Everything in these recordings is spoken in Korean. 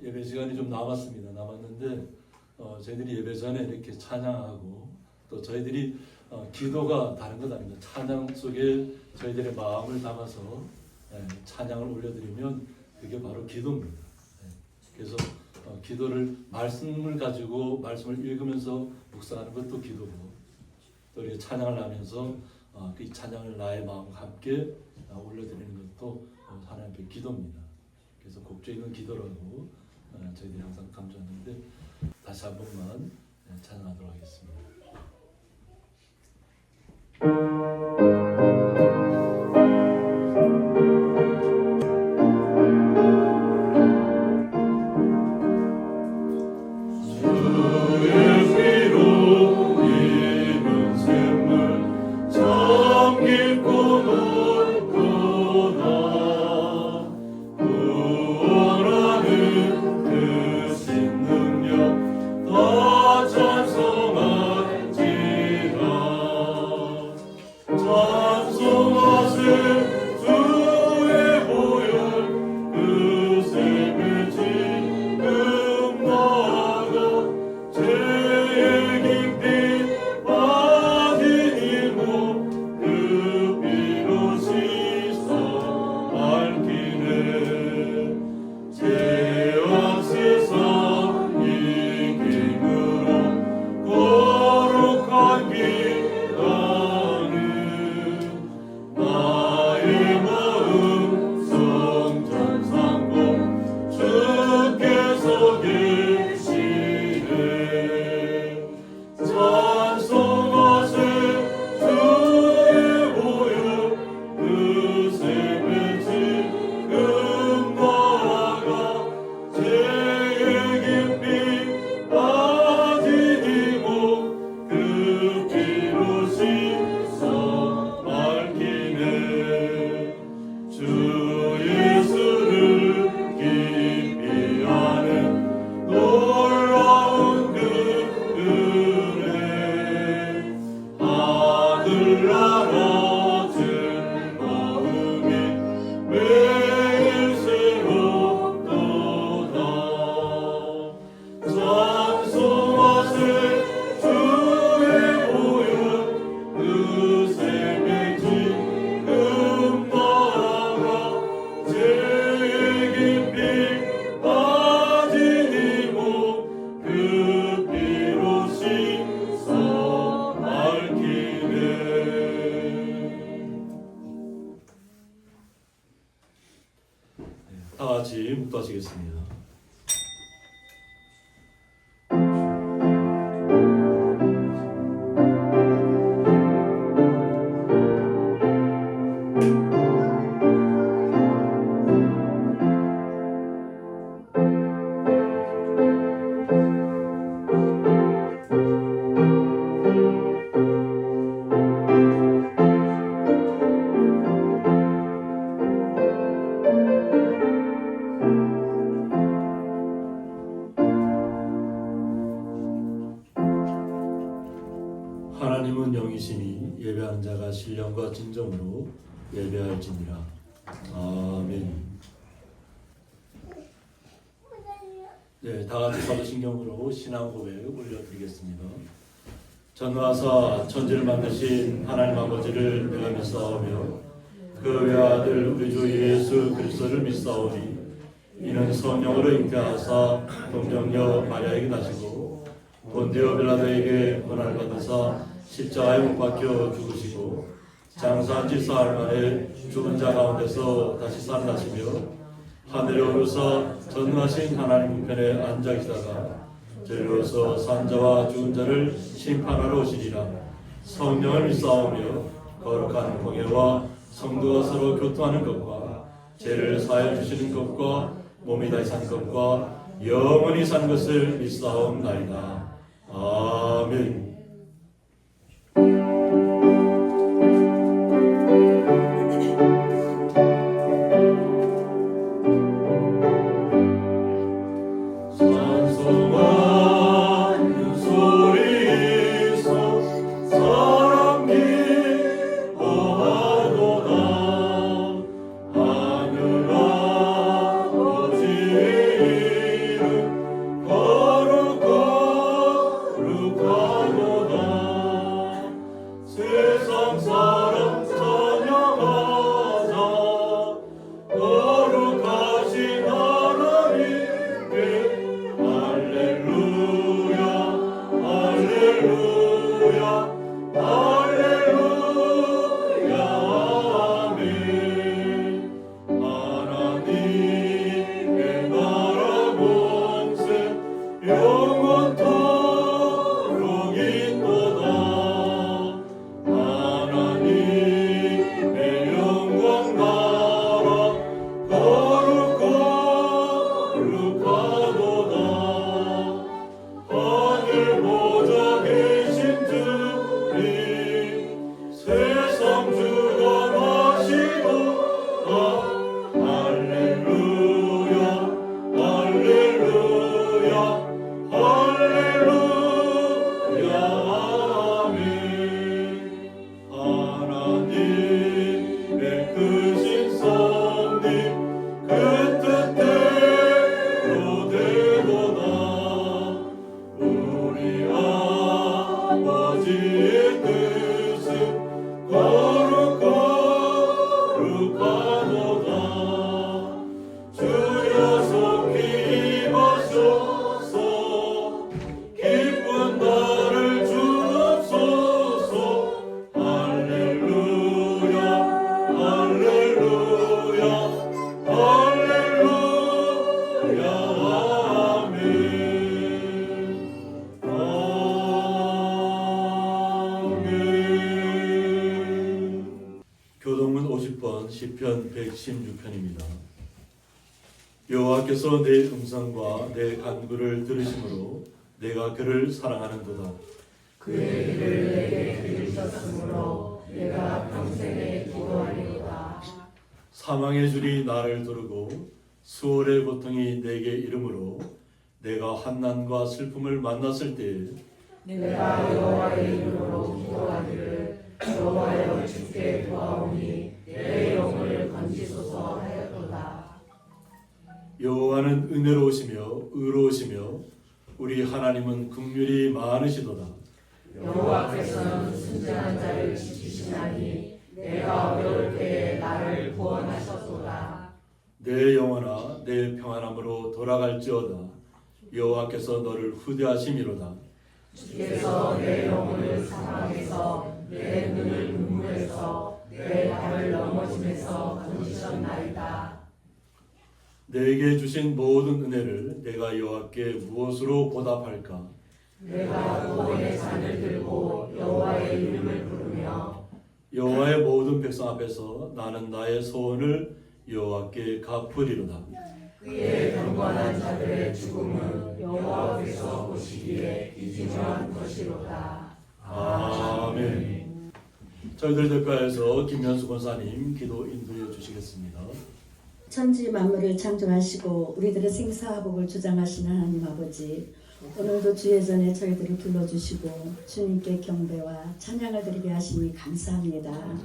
예배 시간이 좀 남았는데 저희들이 예배 전에 이렇게 찬양하고 또 저희들이 기도가 다른 것 아닙니다. 찬양 속에 저희들의 마음을 담아서 찬양을 올려드리면 그게 바로 기도입니다. 그래서 기도를 말씀을 가지고 말씀을 읽으면서 묵상하는 것도 기도고 또 이렇게 찬양을 하면서 그 찬양을 나의 마음과 함께 올려드리는 것도 하나님께 기도입니다. 그래서 곡조 있는 기도라고 저희들이 항상 강조하는데 다시 한 번만 찬양하도록 하겠습니다. 다 같이 묵도하시겠습니다. 하나님은 영이시니 예배하는 자가 신령과 진정으로 예배할지니라. 아멘. 네, 다 같이 사도신경으로 신앙 고백 올려드리겠습니다. 전능하사 천지를 만드신 하나님 아버지를 내가 믿사오며 그 외아들 우리 주 예수 그리스도를 믿사오니 이는 성령으로 잉태하사 동정녀 마리아에게 나시고 본디오 빌라도에게 고난을 받으사 십자가에 못 박혀 죽으시고 장사한 지 사흘 만에 죽은 자 가운데서 다시 살아나시며 하늘에 오르사 전능하신 하나님 우편에 앉아 계시다가 저리로서 산 자와 죽은 자를 심판하러 오시리라. 성령을 믿사오며 거룩한 공예와 성도가 서로 교통하는 것과 죄를 사하여 주시는 것과 몸이 다시 산 것과 영원히 산 것을 믿사옵나이다. 아멘. 사람 기뻐하도다. 시편 116편입니다. 여호와께서 내 음성과 내 간구를 들으심으로 내가 그를 사랑하는도다. 그의 길을 내게 들으셨으므로 내가 평생에 기도하리로다. 사망의 줄이 나를 두르고 수월의 고통이 내게 이르므로 내가 환난과 슬픔을 만났을 때에 내가 여호와의 이름으로 기도하기를 여호와여 주께 구하오니 내 영혼을 건지소서 하였도다. 여호와는 은혜로우시며 의로우시며 우리 하나님은 긍휼이 많으시도다. 여호와께서는 순전한 자를 지키시나니 내가 어려울 때에 나를 구원하셨도다. 내 영혼아 내 평안함으로 돌아갈지어다. 여호와께서 너를 후대하심이로다. 주께서 내 영혼을 사망에서 내 눈을 눈물에서 내 발을 넘어짐에서 건지셨나이다. 내게 주신 모든 은혜를 내가 여호와께 무엇으로 보답할까? 내가 구원의 잔을 들고 여호와의 이름을 부르며 여호와의 모든 백성 앞에서 나는 나의 소원을 여호와께 갚으리로다. 그의 경건한 자들의 죽음은 여호와께서 보시기에 기묘한 것이로다. 아멘. 저희들 대가에서 김현수 권사님 기도 인도해 주시겠습니다. 천지 만물을 창조하시고 우리들의 생사화복을 주장하시는 하나님 아버지, 오늘도 주의 전에 저희들을 불러주시고 주님께 경배와 찬양을 드리게 하시니 감사합니다.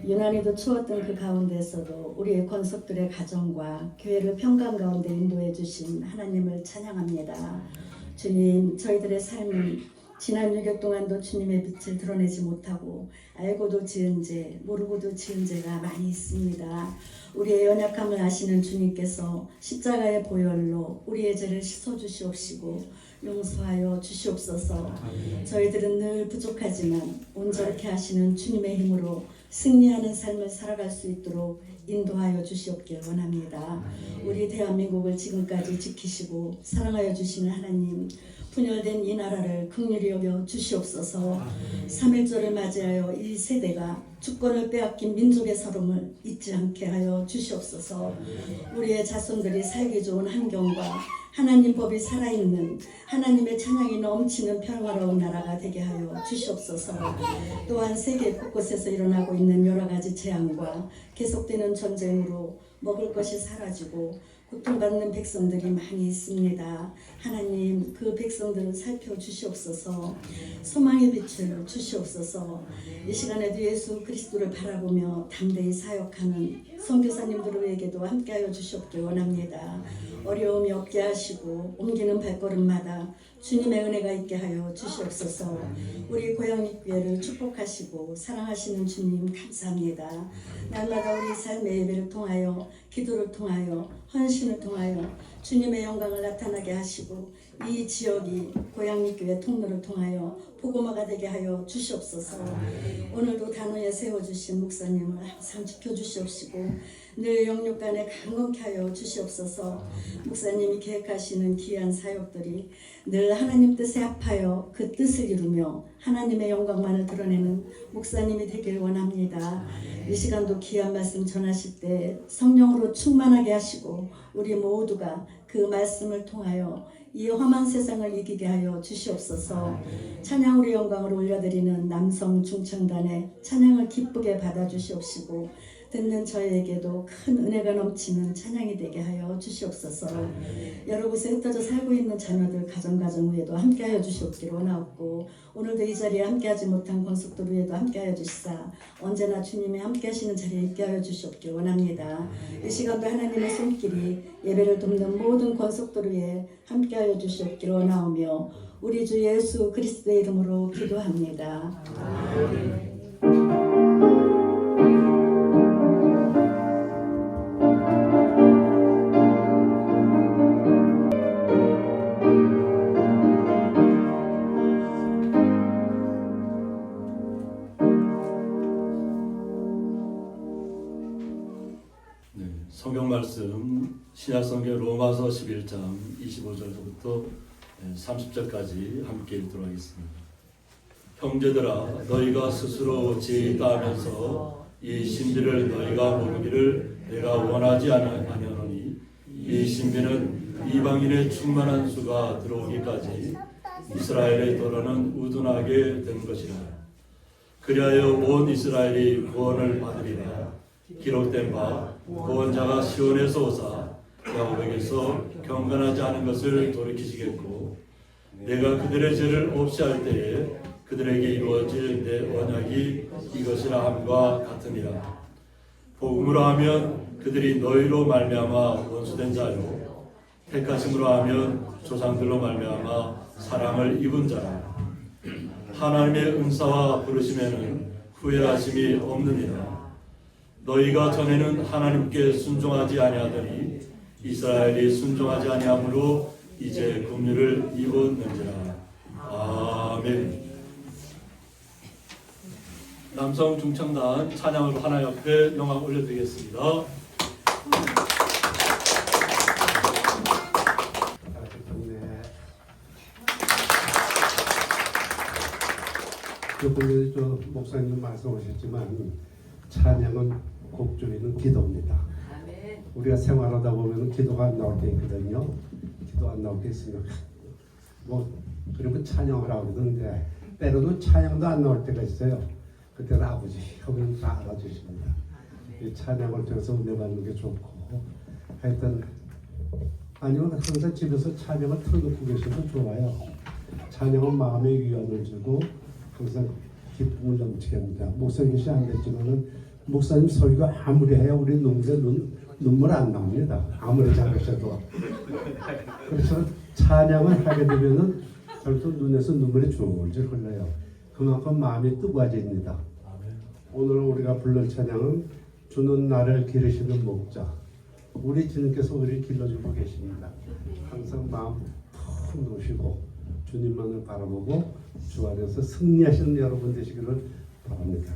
유난히도 추웠던 그 가운데서도 우리의 권속들의 가정과 교회를 평강 가운데 인도해 주신 하나님을 찬양합니다. 주님, 저희들의 삶은 지난 6일 동안도 주님의 빛을 드러내지 못하고 알고도 지은 죄, 모르고도 지은 죄가 많이 있습니다. 우리의 연약함을 아시는 주님께서 십자가의 보혈로 우리의 죄를 씻어주시옵시고 용서하여 주시옵소서. 저희들은 늘 부족하지만 온전케 하시는 주님의 힘으로 승리하는 삶을 살아갈 수 있도록 인도하여 주시옵길 원합니다. 우리 대한민국을 지금까지 지키시고 사랑하여 주시는 하나님, 분열된 이 나라를 긍휼히 여겨 주시옵소서. 3.1절을 맞이하여 이 세대가 주권을 빼앗긴 민족의 서름을 잊지 않게 하여 주시옵소서. 우리의 자손들이 살기 좋은 환경과 하나님 법이 살아있는 하나님의 찬양이 넘치는 평화로운 나라가 되게 하여 주시옵소서. 또한 세계 곳곳에서 일어나고 있는 여러 가지 재앙과 계속되는 전쟁으로 먹을 것이 사라지고 고통받는 백성들이 많이 있습니다. 하나님, 그 백성들을 살펴주시옵소서. 소망의 빛을 주시옵소서. 이 시간에도 예수 그리스도를 바라보며 담대히 사역하는 선교사님들에게도 함께하여 주시옵길 원합니다. 어려움이 없게 하시고 옮기는 발걸음마다 주님의 은혜가 있게 하여 주시옵소서. 우리 고향립교회를 축복하시고 사랑하시는 주님 감사합니다. 날마다 우리 삶의 예배를 통하여, 기도를 통하여, 헌신을 통하여 주님의 영광을 나타나게 하시고 이 지역이 고향립교회 통로를 통하여 복음화가 되게 하여 주시옵소서. 오늘도 단호에 세워주신 목사님을 항상 지켜주시옵시고 늘 영육간에 강건케 하여 주시옵소서. 목사님이 계획하시는 귀한 사역들이 늘 하나님 뜻에 합하여 그 뜻을 이루며 하나님의 영광만을 드러내는 목사님이 되길 원합니다. 이 시간도 귀한 말씀 전하실 때 성령으로 충만하게 하시고 우리 모두가 그 말씀을 통하여 이 험한 세상을 이기게 하여 주시옵소서. 찬양으로 영광을 올려드리는 남성 중청단의 찬양을 기쁘게 받아주시옵시고 듣는 저에게도 큰 은혜가 넘치는 찬양이 되게 하여 주시옵소서. 여러 곳에 흩어져 살고 있는 자녀들 가정 위에도 함께하여 주시옵기를 원하옵고 오늘도 이 자리에 함께하지 못한 권속들 위에도 함께하여 주시사 언제나 주님이 함께하시는 자리에 있게 하여 주시옵기를 원합니다. 이 시간도 하나님의 손길이 예배를 돕는 모든 권속들 위에 함께하여 주시옵기를 원하오며 우리 주 예수 그리스도의 이름으로 기도합니다. 아멘. 성경 말씀 신약성경 로마서 11장 25절부터 30절까지 함께 읽도록 하겠습니다. 형제들아 너희가 스스로 죄 있다 하면서 이 신비를 너희가 모르기를 내가 원하지 아니하노니 이 신비는 이방인의 충만한 수가 들어오기까지 이스라엘의 도로는 우둔하게 된 것이라. 그리하여 온 이스라엘이 구원을 받으리라. 기록된 바 구원자가 시온에서 오사 야곱에게서 경건하지 않은 것을 돌이키시겠고 내가 그들의 죄를 없이 할 때에 그들에게 이루어질 내 언약이 이것이라 함과 같으니라. 복음으로 하면 그들이 너희로 말미암아 원수된 자요 택하심으로 하면 조상들로 말미암아 사랑을 입은 자라. 하나님의 은사와 부르심에는 후회하심이 없느니라. 너희가 전에는 하나님께 순종하지 아니하더니 이스라엘이 순종하지 아니하므로 이제 긍휼을 입었는지라. 아멘. 남성 중창단 찬양으로 하나 옆에 영광 올려드리겠습니다. 조금 저 목사님도 말씀하셨지만 찬양은 곡 중에는 기도입니다. 우리가 생활하다 보면 기도가 안 나올 때 있거든요. 기도 안 나올 때 있으면 뭐 그러면 찬양을 하거든요. 때로는 찬양도 안 나올 때가 있어요. 그때는 아버지 하면 다 알아주십니다. 이 찬양을 통해서 은혜 받는 게 좋고 하여튼 아니면 항상 집에서 찬양을 틀어놓고 계셔도 좋아요. 찬양은 마음의 위안을 주고 항상 기쁨을 넘치게 합니다. 목사님이 안 됐지만은 목사님 설교 아무리 해야 우리 눈물 안 나옵니다. 아무리 잘하셔도. 그래서 찬양을 하게 되면은 결국 눈에서 눈물이 줄줄 흘러요. 그만큼 마음이 뜨거워집니다. 오늘 우리가 부를 찬양은 주는 나를 기르시는 목자. 우리 주님께서 우리를 길러주고 계십니다. 항상 마음 푹 놓으시고 주님만을 바라보고 주 안에서 승리하시는 여러분 되시기를 바랍니다.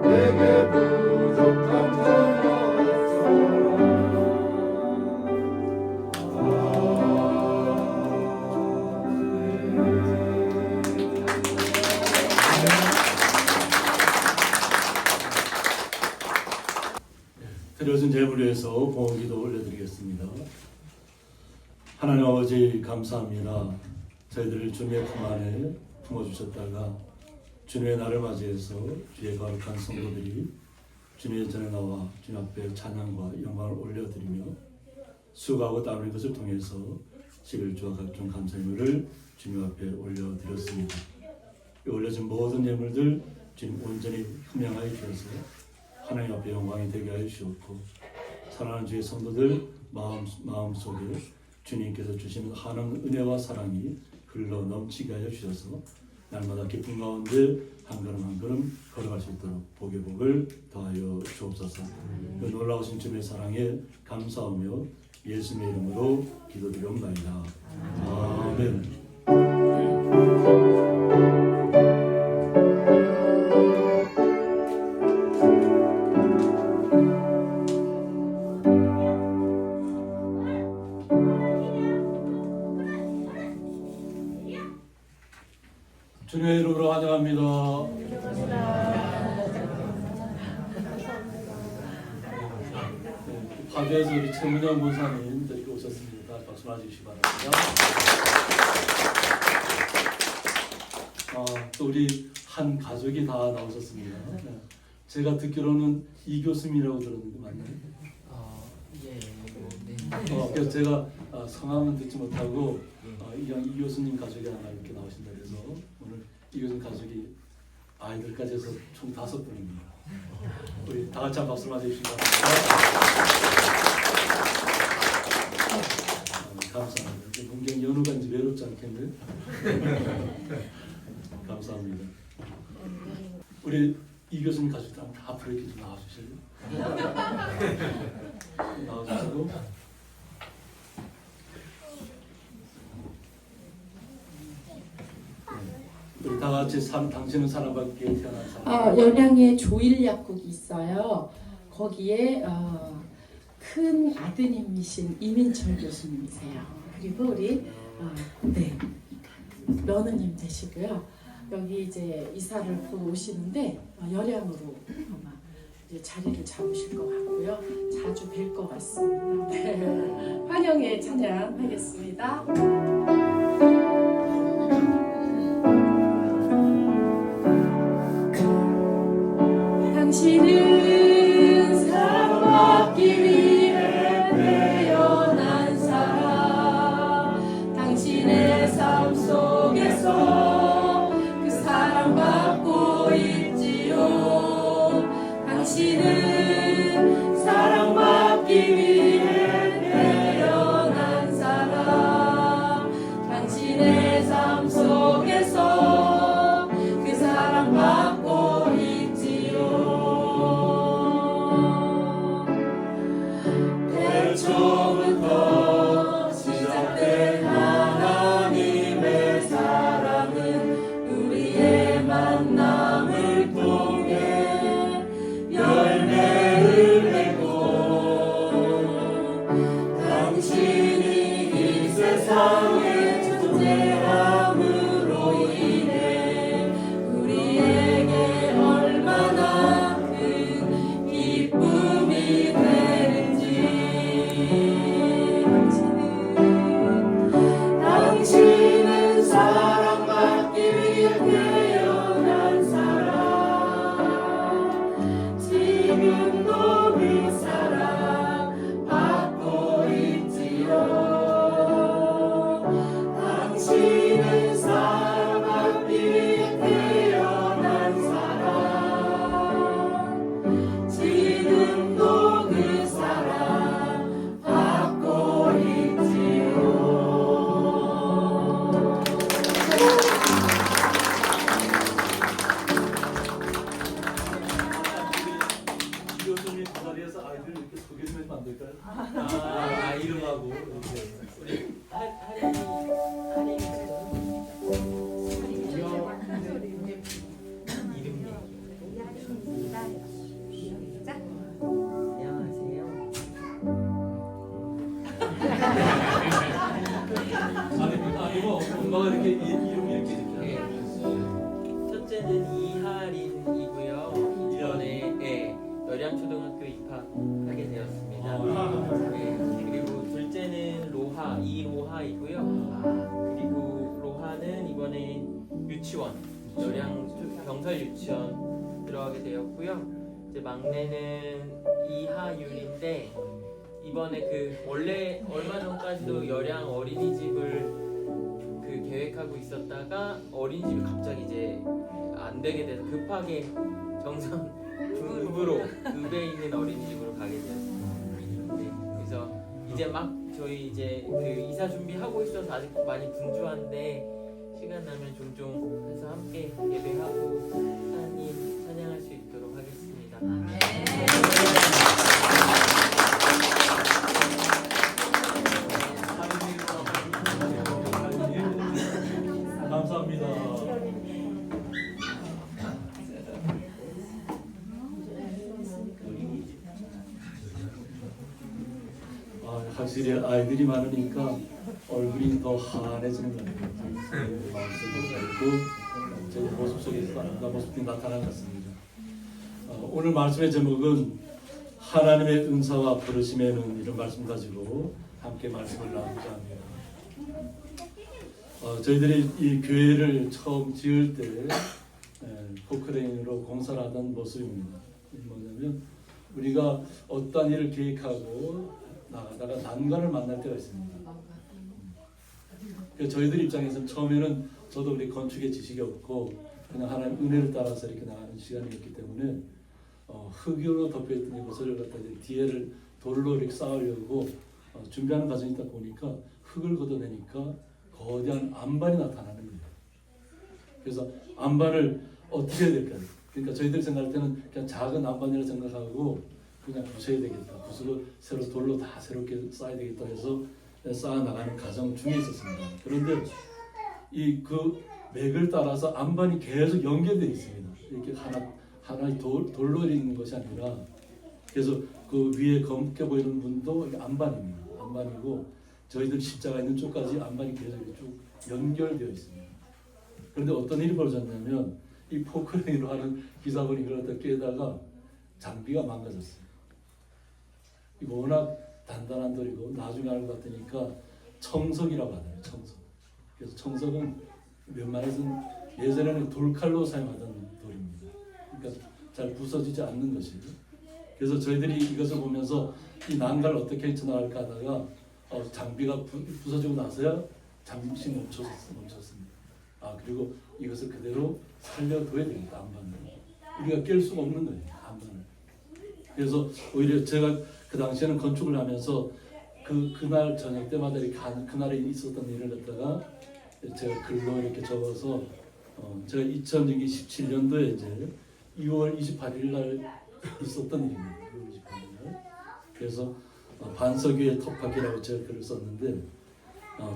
내게 부족한 자녀 없소. 드려진 제물 위해서 봉헌기도 올려드리겠습니다. 하나님 아버지 감사합니다. 저희들을 주님의 품 안에 품어주셨다가 주님의 날을 맞이해서 주의 거룩한 성도들이 주님의 전에 나와 주님 앞에 찬양과 영광을 올려드리며 수고하고 땀 흘린 것을 통해서 11조와 각종 감사예물을 주님 앞에 올려드렸습니다. 이 올려진 모든 예물들 주님 온전히 흠양하여 주셔서 하나님 앞에 영광이 되게 하여 주셨고 사랑하는 주의 성도들 마음속에 주님께서 주시는 한없는 은혜와 사랑이 흘러 넘치게 하여 주셔서 날마다 기쁨 가운데 한 걸음 한 걸음 걸어갈 수 있도록 복의 복을 더하여 주옵소서. 그 놀라우신 주님의 사랑에 감사하며 예수님의 이름으로 기도드리옵나이다. 아멘. 주님의 이름으로 환영합니다. 파주에서 우리 최문영 권사님 이렇게 오셨습니다. 박수 맞으시기 바랍니다. 또 우리 한 가족이 다 나오셨습니다. 제가 듣기로는 이 교수님이라고 들었는데 맞나요? 예, 네. 그래서 제가 성함은 듣지 못하고 이 교수님 가족이 하나 이렇게 나오신다 그래서 오늘 이 교수님 가족이 아이들까지 해서 총 5분입니다. 우리 다 같이 한 박수 맞으시기 바랍니다. 감사합니다. 문경 연우가 이제 외롭지 않겠네요. 감사합니다. 우리 이 교수님 가족들 한번 다 앞으로 이렇게 좀 나와주실래요? 나와주시고 우리 다 같이 당신은 사랑받기에 태어난 사람. 연양에 조일 약국이 있어요. 거기에 큰 아드님이신 이민철 교수님이세요. 그리고 우리 네 며느님 되시고요. 여기 이제 이사를 보러 오시는데 연양으로 아마 이제 자리를 잡으실 것 같고요. 자주 뵐 것 같습니다. 네. 환영의 찬양하겠습니다. 당신은 사랑받기 위해 태어난 사람. 당신의 삶 속에서 그 사랑받고 있지요. 당신은 사랑받기 위해 태어난 사람. 당신의 삶 속에서 그 사랑받고 있지요. 처음부터 시작된 하나님의 사랑은 우리의 만남을 통해 열매를 맺고 당신이 이 세상에 존재함으로 인해 우리에게 얼마나 큰 기쁨이 되는지. 당신은 사랑받기 위해 태어난 사람. 지금도 그 사랑 받고 있지요. 당신은 사랑받기 위해 태어난 사람. 지금도 그 사랑 받고 있지요. 이 교수님 그 자리에서 아이들 이렇게 소개 좀 해주면 안 될까요? 이름하고 이렇게. 안녕하세요. 아니고 엄마가 이렇게 이름 이렇게 네. 첫째는 이하린이고요. 이전에 열양초등학교 입학하게 되었습니다. 네, 그리고 둘째는 로하, 이로하이고요. 그리고 로하는 이번에 유치원, 열양 병설 유치원 들어가게 되었고요. 이제 막내는 이하율인데 이번에 그 원래 얼마 전까지도 열양 어린이집을 그 계획하고 있었다가 어린이집이 갑자기 이제 안 되게 돼서 급하게 정선 읍에 있는 어린이집으로 가게 되었습니다. 네, 그래서 이제 막 저희 이제 그 이사 준비하고 있어서 아직 많이 분주한데 시간 나면 종종 해서 함께 예배하고 하나님 찬양할 수 있도록 하겠습니다. 감사합니다. 확실히 아이들이 많으니까 얼굴이 더 환해지는 것 같아요. 마음속도 있고 제 모습 속에서 아름다운 모습이 나타나는 것 같습니다. 오늘 말씀의 제목은 하나님의 은사와 부르심에는 이런 말씀 가지고 함께 말씀을 나누자 합니다. 저희들이 이 교회를 처음 지을 때 포크레인으로 공사를 하던 모습입니다. 뭐냐면 우리가 어떤 일을 계획하고 나가다가 난관을 만날 때가 있습니다. 저희들 입장에서는 처음에는 저도 우리 건축의 지식이 없고 그냥 하나님 은혜를 따라서 이렇게 나가는 시간이었기 때문에 흙으로 덮여있던 이것을 갖다 뒤에를 돌로 이렇게 쌓으려고 준비하는 과정이 있다 보니까 흙을 걷어내니까 거대한 안반이 나타나는 거예요. 그래서 안반을 어떻게 해야 될까요? 그러니까 저희들이 생각할 때는 그냥 작은 안반이라고 생각하고 그냥 부숴야 되겠다. 부수고 새로 돌로 다 새롭게 쌓아야 되겠다 해서 쌓아 나가는 과정 중에 있었습니다. 그런데 이 그 맥을 따라서 안반이 계속 연결되어 있습니다. 이렇게 하나의 돌로 있는 것이 아니라 그래서 그 위에 검게 보이는 분도 안반입니다. 안반이고 저희들 십자가 있는 쪽까지 안반이 계속 쭉 연결되어 있습니다. 그런데 어떤 일이 벌어졌냐면 이 포크레인으로 하는 기사분이 그러다 깨다가 장비가 망가졌어요. 이거 워낙 단단한 돌이고 나중에 알고 봤더니까 청석이라고 하더라고요. 청석. 그래서 청석은 웬만해서는 예전에는 돌칼로 사용하던 돌입니다. 그러니까 잘 부서지지 않는 것이에요. 그래서 저희들이 이것을 보면서 이 난간을 어떻게 헤쳐나갈까 하다가 장비가 부서지고 나서야 잠시 멈췄습니다. 그리고 이것을 그대로 살려둬야 되겠다. 안반을 우리가 깰 수가 없는 거예요. 안반을. 그래서 오히려 제가 그 당시에는 건축을 하면서 그날 저녁 때마다 이렇게 그날에 있었던 일을 갖다가 제가 글로 이렇게 적어서 제가 2017년도에 이제 2월 28일 날 있었던 일입니다. 2월 28일 날. 그래서 반석 위의 토파기라고 제가 글을 썼는데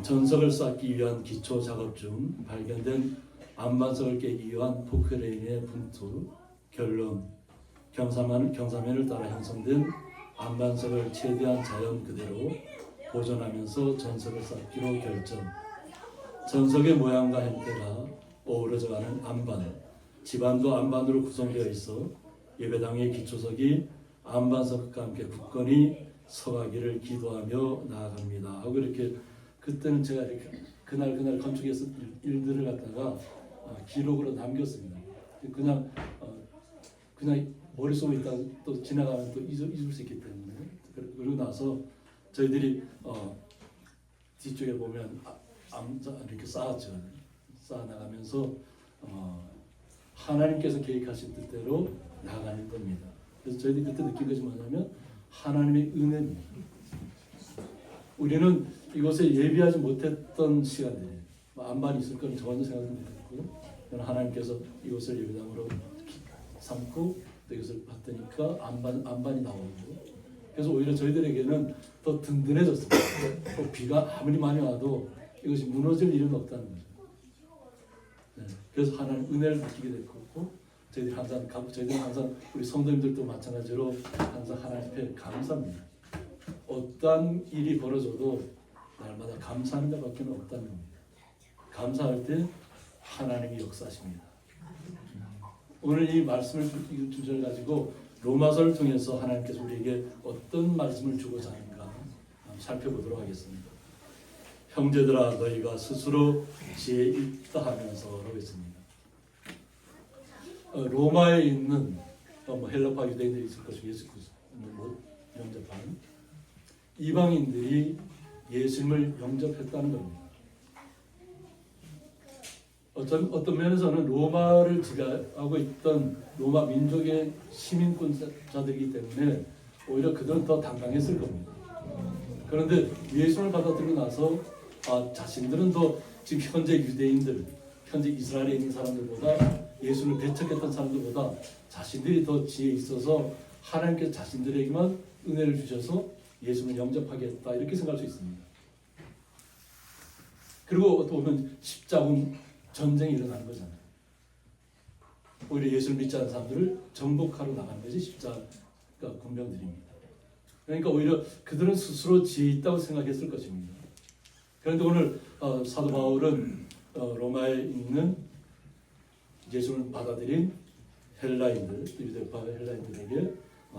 전석을 쌓기 위한 기초 작업 중 발견된 안반석을 깨기 위한 포크레인의 분투 결론 경사면을 따라 형성된 안반석을 최대한 자연 그대로 보존하면서 전석을 쌓기로 결정. 전석의 모양과 형태가 어우러져가는 안반, 집안도 안반으로 구성되어 있어 예배당의 기초석이 안반석과 함께 굳건히 서가기를 기도하며 나아갑니다. 하고 이렇게 그때는 제가 이렇게 그날 건축에서 일들을 갖다가 기록으로 남겼습니다. 그냥 머릿속에 있다가 또 지나가면 또 잊을 수 있기 때문에 그러고 나서 저희들이 뒤쪽에 보면 이렇게 쌓았죠. 쌓아 나가면서 하나님께서 계획하신 뜻대로 나가는 겁니다. 그래서 저희들이 그때 느낀 것이 뭐냐면 하나님의 은혜입니다. 우리는 이것에 예비하지 못했던 시간들이에요. 안반이 있을 거는 전혀 생각도 못했고 하나님께서 이것을 예배당으로 삼고 또 이것을 받으니까 안반이 나오고 그래서 오히려 저희들에게는 더 든든해졌습니다. 또 비가 아무리 많이 와도 이것이 무너질 일은 없다는 거죠. 네. 그래서 하나님 은혜를 느끼게 됐고 저희들은 항상 우리 성도님들도 마찬가지로 항상 하나님 앞에 감사합니다. 어떤 일이 벌어져도 날마다 감사하는 것밖에 없다는 겁니다. 감사할 때 하나님이 역사하십니다. 오늘 이 말씀을 주제를 가지고 로마서를 통해서 하나님께서 우리에게 어떤 말씀을 주고자 하는가 한번 살펴보도록 하겠습니다. 형제들아 너희가 스스로 지혜 있다 하면서라고 했습니다. 로마에 있는 헬라파 유대인들이 있을 것이고 예수 그리스도를 영접한 이방인들이 예수님을 영접했다는 겁니다. 어떤 면에서는 로마를 지배하고 있던 로마 민족의 시민권자들이기 때문에 오히려 그들은 더 당당했을 겁니다. 그런데 예수를 받아들이고 나서 자신들은 더 지금 현재 유대인들, 현재 이스라엘에 있는 사람들보다 예수를 배척했던 사람들보다 자신들이 더 지혜 있어서 하나님께서 자신들에게만 은혜를 주셔서 예수를 영접하게 했다 이렇게 생각할 수 있습니다. 그리고 또 보면 십자군 전쟁이 일어나는 거잖아요. 오히려 예수를 믿지 않는 사람들을 정복하러 나가는 것이 십자가 군병들입니다. 그러니까 오히려 그들은 스스로 지혜 있다고 생각했을 것입니다. 그런데 오늘 사도 바울은 로마에 있는 예수를 받아들인 헬라인들, 유대파 헬라인들에게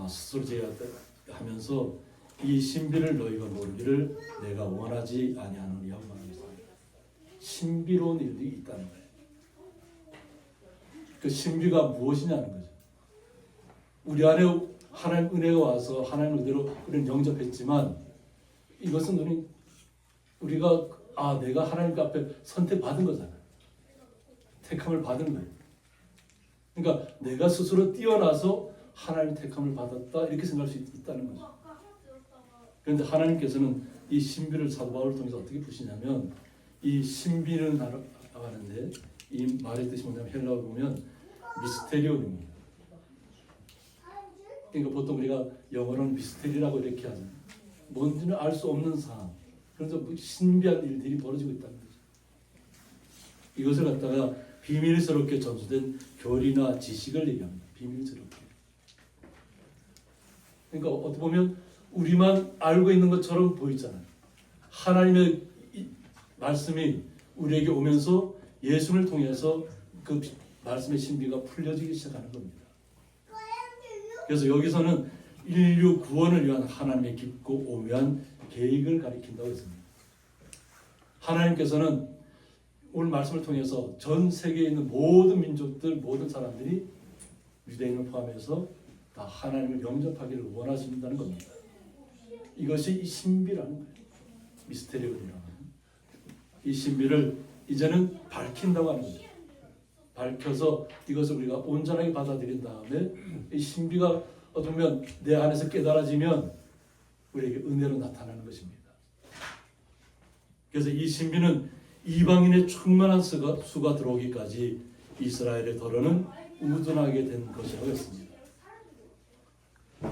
스스로 제하면서 이 신비를 너희가 모르기를 내가 원하지 아니하노니 하고 말합니다. 신비로운 일들이 있다는 거예요. 그 신비가 무엇이냐는 거죠. 우리 안에 하나님 은혜가 와서 하나님 은혜로 우리는 영접했지만 이것은 우리가 내가 하나님 앞에 선택받은 거잖아요. 택함을 받은 거예요. 그러니까 내가 스스로 뛰어나서 하나님 택함을 받았다 이렇게 생각할 수 있다는 거죠. 그런데 하나님께서는 이 신비를 사도 바울을 통해서 어떻게 푸시냐면 이 신비를 나가는데 이 말의 뜻이 뭐냐면 헬라어로 보면 미스테리온입니다. 그러니까 보통 우리가 영어로는 미스테리라고 이렇게 하잖아요. 뭔지는 알 수 없는 상황. 그래서 신비한 일들이 벌어지고 있다는 거죠. 이것을 갖다가 비밀스럽게 전수된 교리나 지식을 얘기합니다. 비밀스럽게. 그러니까 어떻게 보면 우리만 알고 있는 것처럼 보이잖아요. 하나님의 말씀이 우리에게 오면서 예수를 통해서 그 말씀의 신비가 풀려지기 시작하는 겁니다. 그래서 여기서는 인류 구원을 위한 하나님의 깊고 오묘한 계획을 가리킨다고 했습니다. 하나님께서는 오늘 말씀을 통해서 전 세계에 있는 모든 민족들, 모든 사람들이 유대인을 포함해서 다 하나님을 영접하기를 원하신다는 겁니다. 이것이 이 신비라는 거예요. 미스테리온이라는 이 신비를 이제는 밝힌다고 하는 거죠. 밝혀서 이것을 우리가 온전하게 받아들인 다음에 이 신비가 어쩌면 내 안에서 깨달아지면 우리에게 은혜로 나타나는 것입니다. 그래서 이 신비는 이방인의 충만한 수가 들어오기까지 이스라엘의 더러는 우둔하게 된 것이라고 했습니다.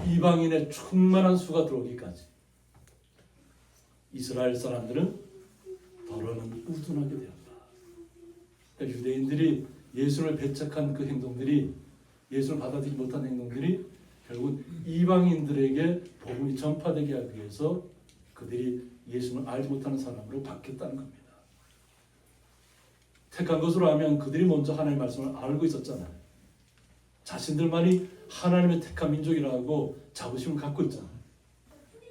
이방인의 충만한 수가 들어오기까지 이스라엘 사람들은 더러는 우둔하게 되었다. 그러니까 유대인들이 예수를 배척한 그 행동들이, 예수를 받아들이지 못한 행동들이 결국은 이방인들에게 복음이 전파되게 하기 위해서 그들이 예수를 알지 못하는 사람으로 바뀌었다는 겁니다. 택한 것으로 하면 그들이 먼저 하나님의 말씀을 알고 있었잖아요. 자신들만이 하나님의 택한 민족이라고 자부심을 갖고 있잖아요.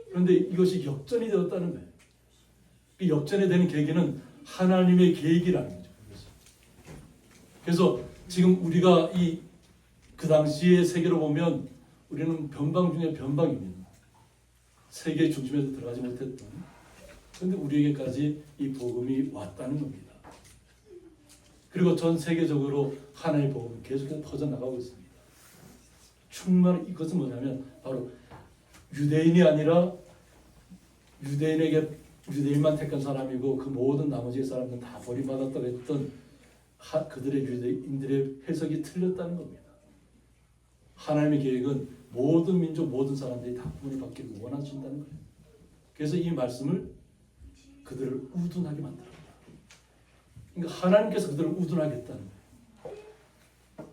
그런데 이것이 역전이 되었다는 거예요. 이 역전이 되는 계기는 하나님의 계획이라는 거죠. 그래서 지금 우리가 그 당시의 세계로 보면 우리는 변방 중에 변방입니다. 세계 중심에서 들어가지 못했던. 그런데 우리에게까지 이 복음이 왔다는 겁니다. 그리고 전 세계적으로 하나님의 복음이 계속해서 퍼져나가고 있습니다. 이것은 뭐냐면 바로 유대인이 아니라 유대인만 택한 사람이고 그 모든 나머지 사람들은 다 버림받았다고 했던 그들의 유대인들의 해석이 틀렸다는 겁니다. 하나님의 계획은 모든 민족, 모든 사람들이 다 구원을 받기를 원하신다는 거예요. 그래서 이 말씀을 그들을 우둔하게 만들었다. 그러니까 하나님께서 그들을 우둔하겠다는 거예요.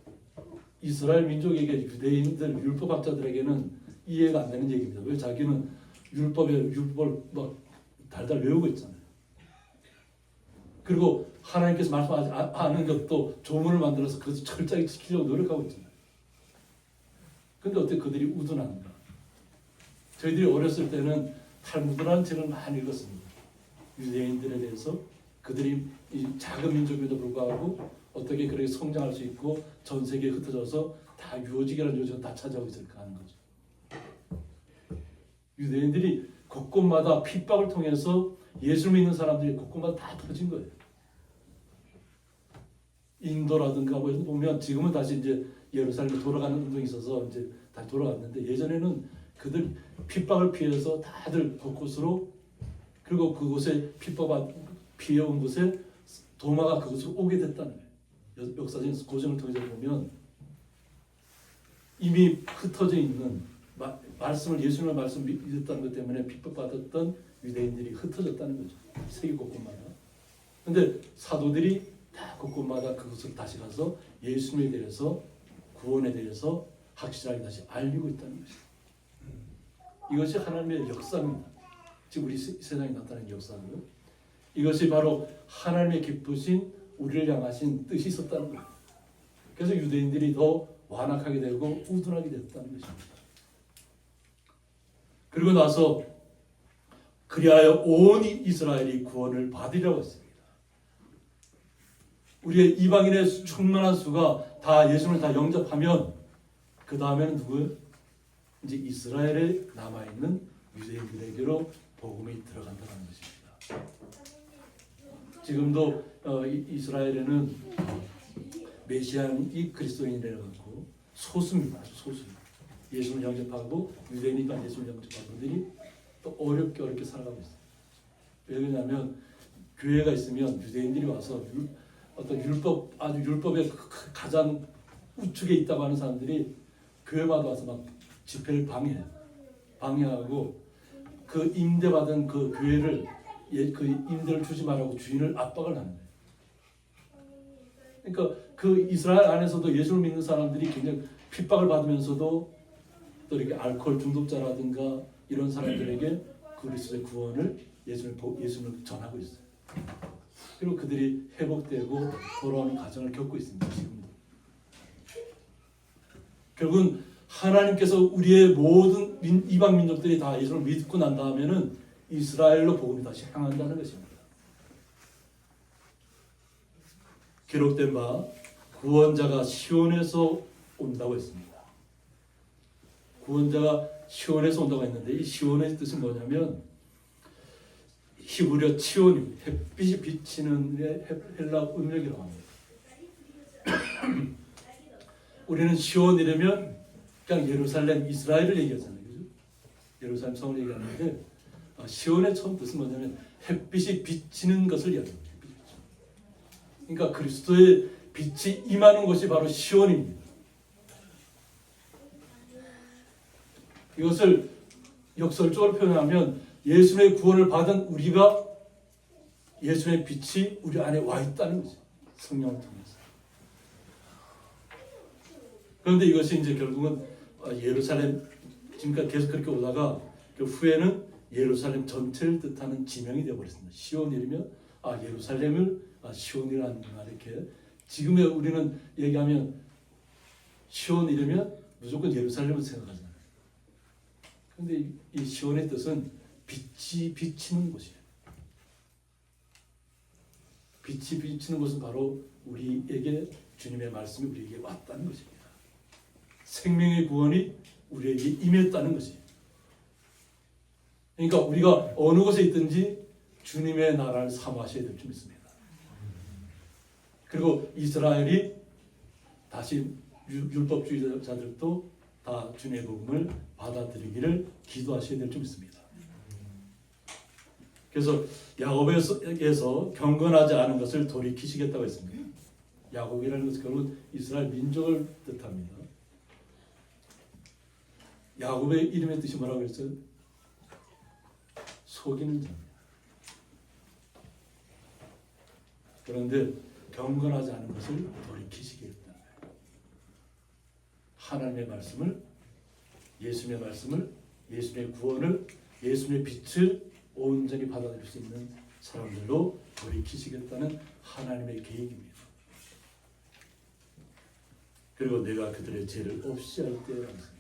이스라엘 민족에게 유대인들, 율법학자들에게는 이해가 안 되는 얘기입니다. 왜 자기는 율법을 막 달달 외우고 있잖아요. 그리고 하나님께서 말씀하지 않은 것도 조문을 만들어서 그것을 철저히 지키려고 노력하고 있잖아요. 근데 어떻게 그들이 우둔한가? 저희들이 어렸을 때는 탈무드라는 책을 많이 읽었습니다. 유대인들에 대해서 그들이 이 작은 민족에도 불구하고 어떻게 그렇게 성장할 수 있고 전 세계에 흩어져서 다 유호직이라는 요지가 다 차지하고 있을까 하는 거죠. 유대인들이 곳곳마다 핍박을 통해서 예수 믿는 사람들이 곳곳마다 다 터진 거예요. 인도라든가 뭐 보면 지금은 다시 이제 예루살렘에 돌아가는 운동이 있어서 이제 다시 돌아갔는데 예전에는 그들 핍박을 피해서 다들 곳곳으로 그리고 그곳에 피해온 곳에 도마가 그곳으로 오게 됐다는 거예요. 역사적인 고정을 통해서 보면 이미 흩어져 있는 말씀을 예수님의 말씀을 믿었다는 것 때문에 핍박받았던 유대인들이 흩어졌다는 거죠. 세계 곳곳마다. 근데 사도들이 다 곳곳마다 그것을 다시 가서 예수님에 대해서 구원에 대해서 확실하게 다시 알리고 있다는 것이죠. 이것이 하나님의 역사입니다. 지금 우리 세상에 나타나는 역사고요. 이것이 바로 하나님의 기쁘신 우리를 향하신 뜻이 있었다는 거예요. 그래서 유대인들이 더 완악하게 되고 우둔하게 됐다는 것입니다. 그리고 나서 그리하여 온 이스라엘이 구원을 받으려고 했습니다. 우리의 이방인의 충만한 수가 다 예수님을 다 영접하면 그 다음에는 누구예요? 이제 이스라엘에 남아있는 유대인들에게로 복음이 들어간다는 것입니다. 지금도 이스라엘에는 메시아이 그리스도인이라고 하고 소수입니다. 아주 소수. 예수를 영접하고 유대인이니까 예수를 영접하는 분들이 또 어렵게 살아가고 있어요. 왜 그러냐면 교회가 있으면 유대인들이 와서 어떤 아주 율법의 가장 우측에 있다고 하는 사람들이 교회마다 와서 막 집회를 방해하고 그 임대받은 그 교회를 그 임대를 주지 말라고 주인을 압박을 하는 거예요. 그러니까 그 이스라엘 안에서도 예수를 믿는 사람들이 굉장히 핍박을 받으면서도 또 이렇게 알코올 중독자라든가 이런 사람들에게 그리스도의 구원을 예수님을 전하고 있어요. 그리고 그들이 회복되고 돌아오는 과정을 겪고 있습니다. 지금도. 결국은 하나님께서 우리의 모든 이방 민족들이 다 예수를 믿고 난 다음에는 이스라엘로 복음이 다시 향한다는 것입니다. 기록된 바 구원자가 시온에서 온다고 했습니다. 구원자가 시온에서 온다고 했는데 이 시온의 뜻은 뭐냐면 히브리어 치온입니다. 햇빛이 비치는 헬라 음력이라고 합니다. 우리는 시온이라면 그냥 예루살렘, 이스라엘을 얘기하잖아요. 그죠? 예루살렘 성을 얘기하는데 시온의 처음 뜻은 뭐냐면 햇빛이 비치는 것을 얘기합니다. 그러니까 그리스도의 빛이 임하는 곳이 바로 시온입니다. 이것을 역설적으로 표현하면 예수님의 구원을 받은 우리가 예수님의 빛이 우리 안에 와 있다는 거죠. 성령을 통해서. 그런데 이것이 이제 결국은 예루살렘 지금까지 계속 그렇게 오다가 그 후에는 예루살렘 전체를 뜻하는 지명이 되어버렸습니다. 시온이면 예루살렘을 시온이라는구나 이렇게. 지금의 우리는 얘기하면 시온이면 무조건 예루살렘을 생각하잖아요. 그런데 이 시온의 뜻은 빛이 비치는 곳이에요. 빛이 비치는 곳은 바로 우리에게 주님의 말씀이 우리에게 왔다는 것입니다. 생명의 구원이 우리에게 임했다는 것이에요. 그러니까 우리가 어느 곳에 있든지 주님의 나라를 사모하셔야 될 줄 믿습니다. 그리고 이스라엘이 다시 율법주의자들도 다 주님의 복음을 받아들이기를 기도하셔야 될 줄 믿습니다. 그래서 야곱에서 경건하지 않은 것을 돌이키시겠다고 했습니다. 야곱이라는 것은 결국 이스라엘 민족을 뜻합니다. 야곱의 이름의 뜻이 뭐라고 했어요? 속이는 자입니다. 그런데 경건하지 않은 것을 돌이키시겠다. 하나님의 말씀을, 예수님의 말씀을, 예수님의 구원을, 예수님의 빛을 온전히 받아들일 수 있는 사람들로 돌이키시겠다는 하나님의 계획입니다. 그리고 내가 그들의 죄를 없이 할 때에 하겠습니다.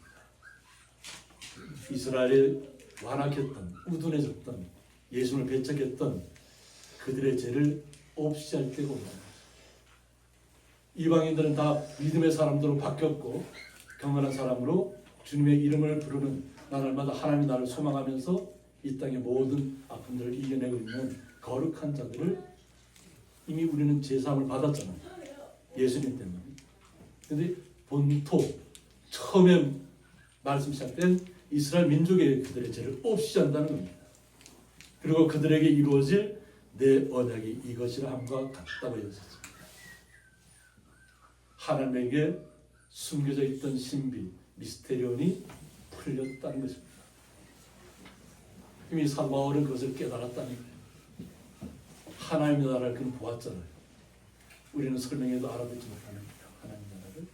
이스라엘이 완악했던, 우둔해졌던, 예수를 배척했던 그들의 죄를 없이 할 때가 온다. 이방인들은 다 믿음의 사람들로 바뀌었고 경건한 사람으로 주님의 이름을 부르는 날마다 하나님이 나를 소망하면서 이 땅의 모든 아픔들을 이겨내고 있는 거룩한 자들을 이미 우리는 제사함을 받았잖아요. 예수님 때문에. 근데 본토 처음에 말씀 시작된 이스라엘 민족의 그들의 죄를 없이 한다는 겁니다. 그리고 그들에게 이루어질 내 언약이 이것이라 함과 같다고 했었습니다. 하나님에게 숨겨져 있던 신비, 미스테리온이 풀렸다는 것입니다. 이미 사도 바울은 그것을 깨달았다는 거예요. 하나님의 나라를 그는 보았잖아요. 우리는 설명해도 알아듣지 못하는 하나님의 나라를.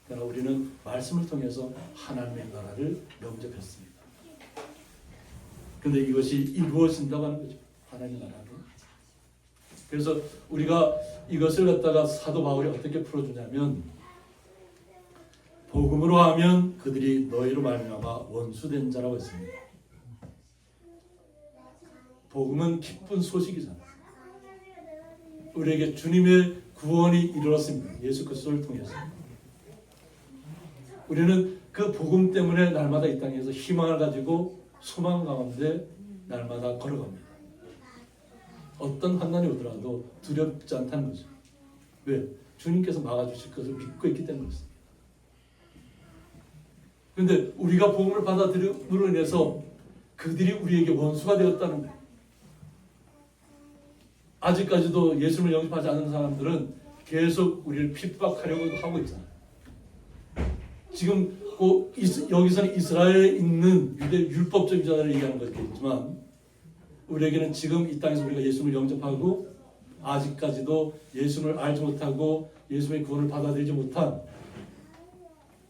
그러나 우리는 말씀을 통해서 하나님의 나라를 영접했습니다. 그런데 이것이 이루어진다고 하는 거죠. 하나님의 나라로. 그래서 우리가 이것을 갖다가 사도 바울이 어떻게 풀어주냐면 복음으로 하면 그들이 너희로 말미암아 원수된 자라고 했습니다. 복음은 기쁜 소식이잖아요. 우리에게 주님의 구원이 이르렀습니다. 예수 그리스도를 통해서. 우리는 그 복음 때문에 날마다 이 땅에서 희망을 가지고 소망 가운데 날마다 걸어갑니다. 어떤 환난이 오더라도 두렵지 않다는 거죠. 왜? 주님께서 막아주실 것을 믿고 있기 때문이었습니다. 그런데 우리가 복음을 받아들임으로 인해서 그들이 우리에게 원수가 되었다는 거예요. 아직까지도 예수를 영접하지 않는 사람들은 계속 우리를 핍박하려고 하고 있잖아요. 지금 여기서는 이스라엘에 있는 율법적 자들을 얘기하는 것이겠지만 우리에게는 지금 이 땅에서 우리가 예수를 영접하고 아직까지도 예수를 알지 못하고 예수의 구원을 받아들이지 못한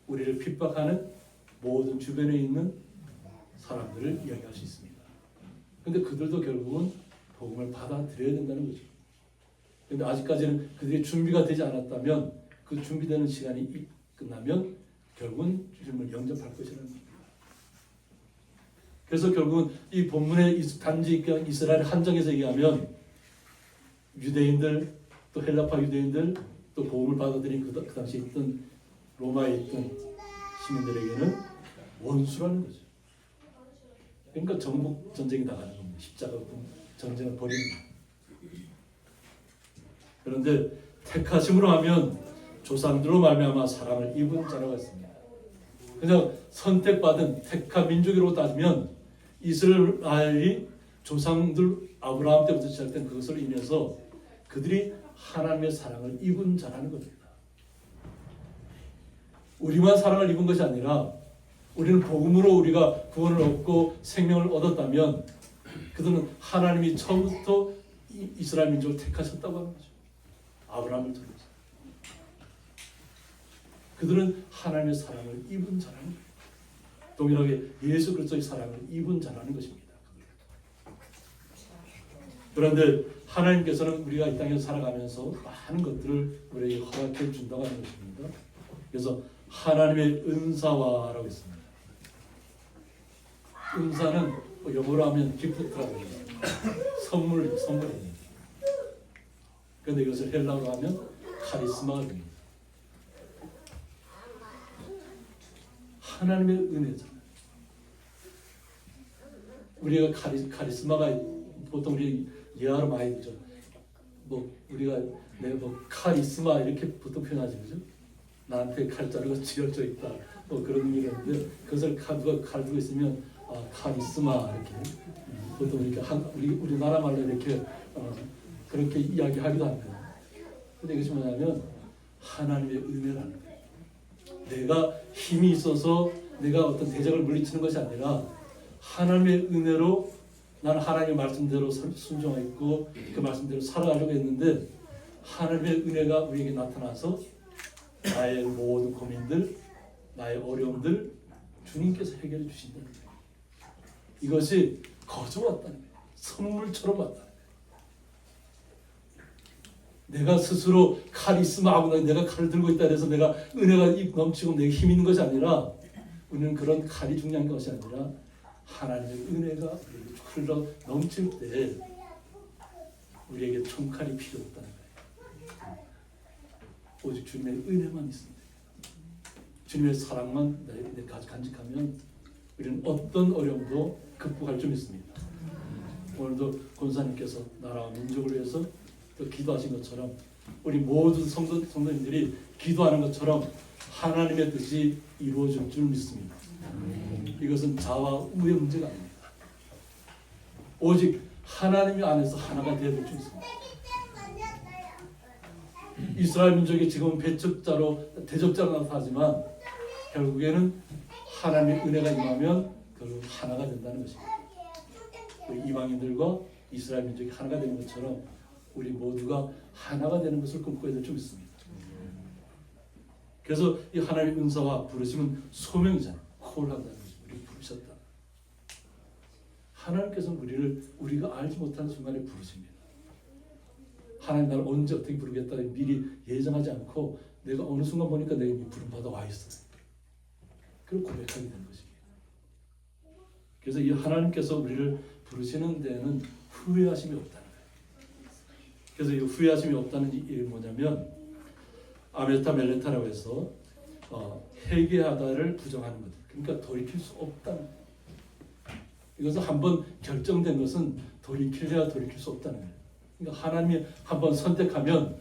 우리를 핍박하는 모든 주변에 있는 사람들을 이야기할 수 있습니다. 그런데 그들도 결국은 복음을 받아들여야 된다는 거죠. 그런데 아직까지는 그들이 준비가 되지 않았다면 그 준비되는 시간이 끝나면 결국은 주님을 영접할 것이라는 겁니다. 그래서 결국은 이 본문의 단지 이스라엘 한정에서 얘기하면 유대인들 또 헬라파 유대인들 또 복음을 받아들인 그 당시에 있던 로마에 있던 시민들에게는 원수라는 거죠. 그러니까 정복 전쟁이 나가는 겁니다. 십자가 전쟁을 벌이는 거예요. 그런데 택하심으로 하면 조상들로 말미암아 사랑을 입은 자라고 했습니다. 그냥 선택받은 택한 민족으로 따지면 이스라엘이 조상들 아브라함 때부터 시작된 그것으로 인해서 그들이 하나님의 사랑을 입은 자라는 겁니다. 우리만 사랑을 입은 것이 아니라 우리는 복음으로 우리가 구원을 얻고 생명을 얻었다면 그들은 하나님이 처음부터 이스라엘 민족을 택하셨다고 하는 거죠. 아브라함을 통해서. 그들은 하나님의 사랑을 입은 자라는 거예요. 동일하게 예수 그리스도의 사랑을 입은 자라는 것입니다. 그런데 하나님께서는 우리가 이 땅에서 살아가면서 많은 것들을 우리에게 허락해 준다고 하는 것입니다. 그래서 하나님의 은사와라고 했습니다. 은사는 영어로 하면 기프트라고 해요. 선물입니다. 그런데 이것을 헬라어로 하면 카리스마가 됩니다. 하나님의 은혜잖아요. 우리가 카리스마가 보통 우리 예화로 많이 보죠. 뭐 우리가 내가 뭐 카리스마 이렇게 보통 표현하지 그죠? 나한테 칼자루가 쥐어져 있다. 뭐 그런 의미인데 그것을 누가 칼 들고 있으면 카리스마 이렇게 보통 이렇게 우리나라 말로 이렇게 그렇게 이야기하기도 합니다. 근데 이것이 뭐냐면 하나님의 은혜라는 거예요. 내가 힘이 있어서 내가 어떤 대적을 물리치는 것이 아니라 하나님의 은혜로 나는 하나님의 말씀대로 순종했고 그 말씀대로 살아가려고 했는데 하나님의 은혜가 우리에게 나타나서 나의 모든 고민들, 나의 어려움들 주님께서 해결해 주신다는 거예요. 이것이 거저 왔다는 거예요. 선물처럼 왔다는 거예요. 내가 스스로 카리스마하고 내가 칼을 들고 있다 해서 내가 은혜가 넘치고 내가 힘 있는 것이 아니라 우리는 그런 칼이 중요한 것이 아니라 하나님의 은혜가 우리에게 흘러 넘칠 때 우리에게 총칼이 필요 없다는 거예요. 오직 주님의 은혜만 있으면 됩니다. 주님의 사랑만 내 간직하면 우리는 어떤 어려움도 극복할 줄 믿습니다. 오늘도 권사님께서 나라와 민족을 위해서 또 기도하신 것처럼 우리 모든 성도님들이 기도하는 것처럼 하나님의 뜻이 이루어질 줄 믿습니다. 이것은 자와 우의 문제가 아닙니다. 오직 하나님의 안에서 하나가 되어야 될 줄 믿습니다. 이스라엘 민족이 지금 대적자로 나타나지만 결국에는 하나님의 은혜가 임하면 결국 하나가 된다는 것입니다. 이방인들과 이스라엘 민족이 하나가 되는 것처럼 우리 모두가 하나가 되는 것을 꿈꿔야 될 줄 믿습니다. 그래서 이 하나님의 은사와 부르심은 소명이잖아요. 콜한다는 것이 우리 부르셨다. 하나님께서는 우리가 알지 못하는 순간에 부르십니다. 하나님 나를 언제 어떻게 부르겠다 미리 예정하지 않고 내가 어느 순간 보니까 내가 이미 부름받아 와 있어요. 그걸 고백하게 되는 것이에요. 그래서 이 하나님께서 우리를 부르시는 데는 후회하심이 없다는 거예요. 그래서 이 후회하심이 없다는 일이 뭐냐면 아메타 멜레타라고 해서 회개하다를 부정하는 것. 그러니까 돌이킬 수 없다는 거예요. 이것은 한번 결정된 것은 돌이킬 수 없다는 거예요. 그러니까 하나님이 한번 선택하면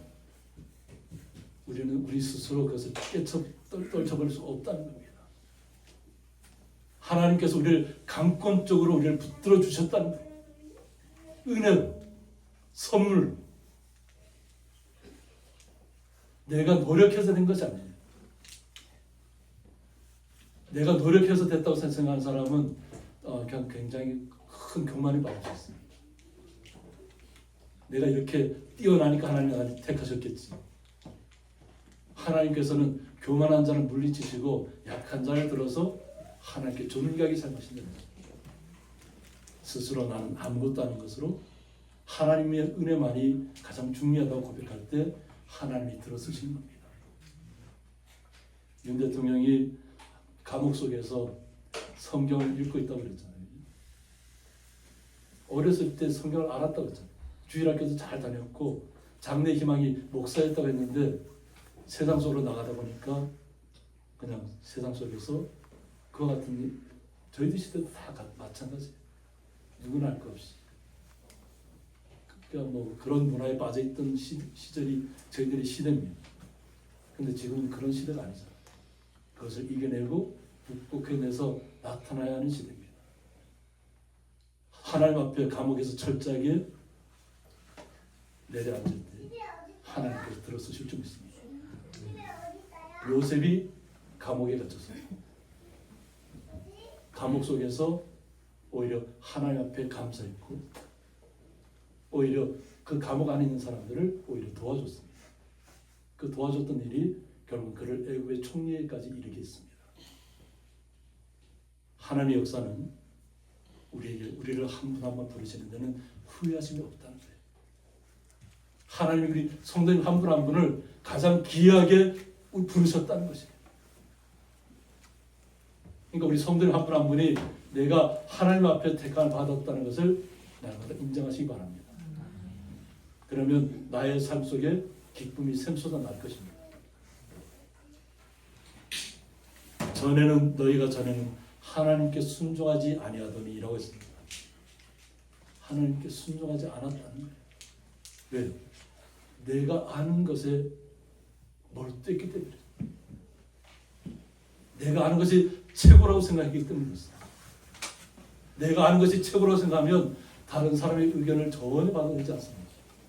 우리는 우리 스스로 그것을 떨쳐버릴 수 없다는 겁니다. 하나님께서 우리를 강권적으로 우리를 붙들어 주셨다는 거예요. 은혜, 선물. 내가 노력해서 된 것이 아니에요. 내가 노력해서 됐다고 생각하는 사람은 그냥 굉장히 큰 교만이 받을 수 있습니다. 내가 이렇게 뛰어나니까 하나님이 나를 택하셨겠지. 하나님께서는 교만한 자를 물리치시고 약한 자를 들어서 하나님께 존귀하게 삶으신다는 거예요. 스스로 나는 아무것도 아닌 것으로 하나님의 은혜만이 가장 중요하다고 고백할 때 하나님이 들어서시는 겁니다. 윤 대통령이 감옥 속에서 성경을 읽고 있다고 그랬잖아요. 어렸을 때 성경을 알았다고 했잖아요. 주일학교도 잘 다녔고 장래 희망이 목사였다고 했는데 세상 속으로 나가다 보니까 그냥 세상 속에서 그와 같은 저희들 시대도 다 마찬가지예요. 누구나 할 것 없이. 그러니까 뭐 그런 문화에 빠져있던 시절이 저희들의 시대입니다. 근데 지금은 그런 시대가 아니잖아요. 그것을 이겨내고 극복해내서 나타나야 하는 시대입니다. 하나님 앞에 감옥에서 철저하게 내려앉을 때 하나님께서 들어서실 줄 믿습니다. 요셉이 감옥에 갇혔어요. 감옥 속에서 오히려 하나님 앞에 감사했고 오히려 그 감옥 안에 있는 사람들을 오히려 도와줬습니다. 그 도와줬던 일이 결국 그를 애굽의 총리에까지 이르게 했습니다. 하나님의 역사는 우리를 한 분 한 분 부르시는 데는 후회하심이 없다는 거예요. 하나님이 우리 성도님 한 분 한 분을 가장 귀하게 부르셨다는 것이에요. 그러니까 우리 성도님 한 분 한 분이 내가 하나님 앞에 택함을 받았다는 것을 날마다 인정하시기 바랍니다. 그러면 나의 삶 속에 기쁨이 샘솟아 날 것입니다. 너희가 전에는 하나님께 순종하지 아니하더니라고 했습니다. 하나님께 순종하지 않았다는 거예요. 왜? 내가 아는 것에 몰두했기 때문에. 내가 아는 것이 최고라고 생각했기 때문이었어요. 내가 아는 것이 최고라고 생각하면 다른 사람의 의견을 전혀 받아들이지 않습니다.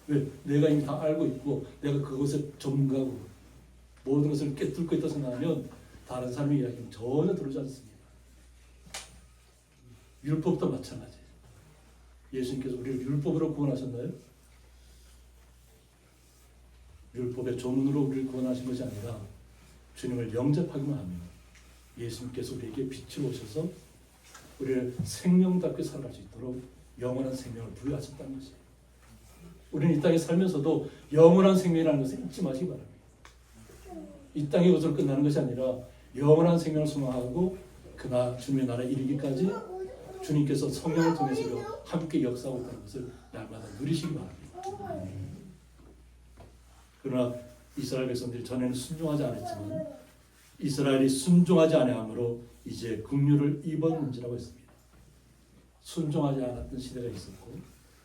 왜? 내가 이미 다 알고 있고 내가 그것에 전문가고 모든 것을 꿰뚫고 있다고 생각하면 다른 사람의 이야기는 전혀 들어오지 않습니다. 율법도 마찬가지예요. 예수님께서 우리를 율법으로 구원하셨나요? 율법의 조문으로 우리를 구원하신 것이 아니라 주님을 영접하기만 하면 예수님께서 우리에게 빛을 오셔서 우리를 생명답게 살아갈 수 있도록 영원한 생명을 부여하셨다는 것이에요. 우리는 이 땅에 살면서도 영원한 생명이라는 것을 잊지 마시기 바랍니다. 이 땅의 것으로 끝나는 것이 아니라 영원한 생명을 소망하고 그나 주님의 나라에 이르기까지 주님께서 성령을 통해서 함께 역사하고 있다는 것을 날마다 누리시기 바랍니다. 그러나 이스라엘 백성들이 전에는 순종하지 않았지만 이스라엘이 순종하지 아니함으로 이제 긍휼을 입었는지라고 했습니다. 순종하지 않았던 시대가 있었고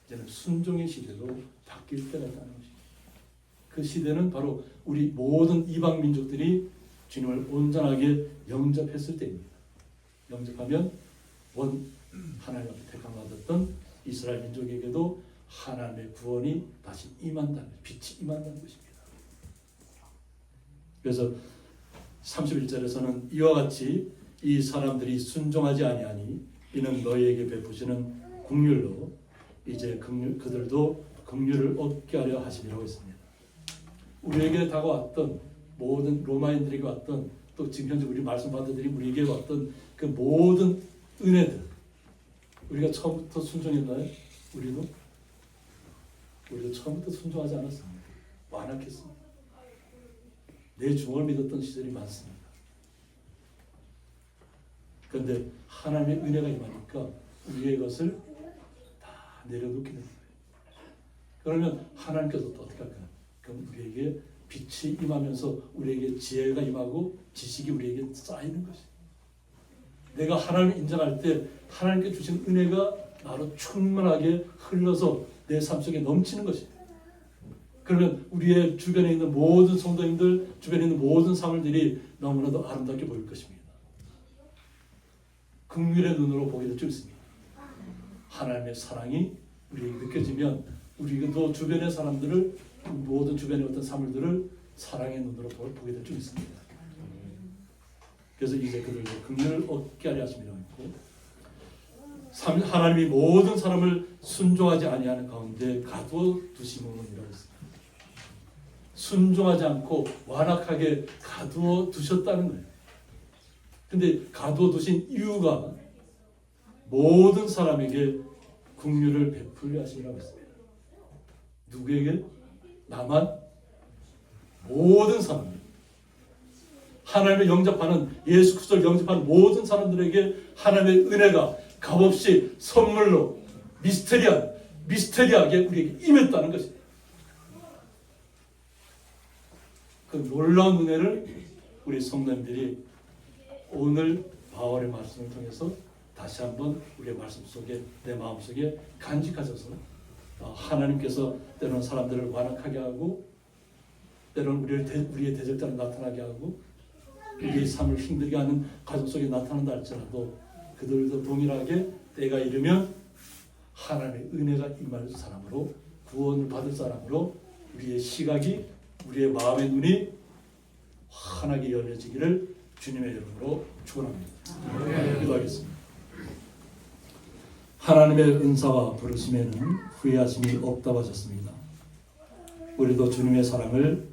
이제는 순종의 시대로 바뀔 때가 있다는 것입니다. 그 시대는 바로 우리 모든 이방 민족들이 주님을 온전하게 영접했을 때입니다. 영접하면 하나님 앞에 택함 받았던 이스라엘 민족에게도 하나님의 구원이 다시 임한다는, 빛이 임한다는 것입니다. 그래서 31절에서는 이와 같이 이 사람들이 순종하지 아니하니 이는 너희에게 베푸시는 긍휼로 이제 그들도 긍휼을 얻게 하려 하심이라고 했습니다. 우리에게 다가왔던 모든 로마인들에게 왔던 또 지금 현재 우리 말씀 받아들인 우리에게 왔던 그 모든 은혜들 우리가 처음부터 순종했나요? 우리도 처음부터 순종하지 않았습니다. 완악했습니다. 내 중을 믿었던 시절이 많습니다. 그런데 하나님의 은혜가 임하니까 우리의 것을 다 내려놓게 되는 거예요. 그러면 하나님께서 또 어떻게 할까요? 그럼 우리에게 빛이 임하면서 우리에게 지혜가 임하고 지식이 우리에게 쌓이는 것이에요. 내가 하나님을 인정할 때 하나님께 주신 은혜가 나로 충만하게 흘러서 내 삶 속에 넘치는 것이에요. 그러면 우리의 주변에 있는 모든 성도님들, 주변에 있는 모든 사물들이 너무나도 아름답게 보일 것입니다. 긍휼의 눈으로 보게 될 줄 있습니다. 하나님의 사랑이 우리에게 느껴지면 우리도 주변의 사람들을, 모든 주변의 어떤 사물들을 사랑의 눈으로 보게 될 줄 있습니다. 그래서 이제 그들도 긍휼을 얻게 하려 하심이라고 했고, 하나님이 모든 사람을 순종하지 아니하는 가운데 가두어 두심은이라고 했습니다. 순종하지 않고 완악하게 가두어 두셨다는 거예요. 근데 가두어 두신 이유가 모든 사람에게 긍휼을 베풀려 하심이라고 했습니다. 누구에게? 나만? 모든 사람들. 하나님을 영접하는, 예수 그리스도를 영접하는 모든 사람들에게 하나님의 은혜가 값없이 선물로 미스테리하게 우리에게 임했다는 것입니다. 그 놀라운 은혜를 우리 성도님들이 오늘 바울의 말씀을 통해서 다시 한번 우리의 말씀 속에, 내 마음 속에 간직하셔서 하나님께서 때로는 사람들을 완악하게 하고 때로는 우리의 대적자를 나타나게 하고 우리의 삶을 힘들게 하는 가정 속에 나타난다 할지라도 그들도 동일하게 때가 이르면 하나님의 은혜가 임할 사람으로, 구원을 받을 사람으로 우리의 시각이, 우리의 마음의 눈이 환하게 열려지기를 주님의 이름으로 축원합니다. 기도하겠습니다. 하나님의 은사와 부르심에는 후회하심이 없다고 하셨습니다. 우리도 주님의 사랑을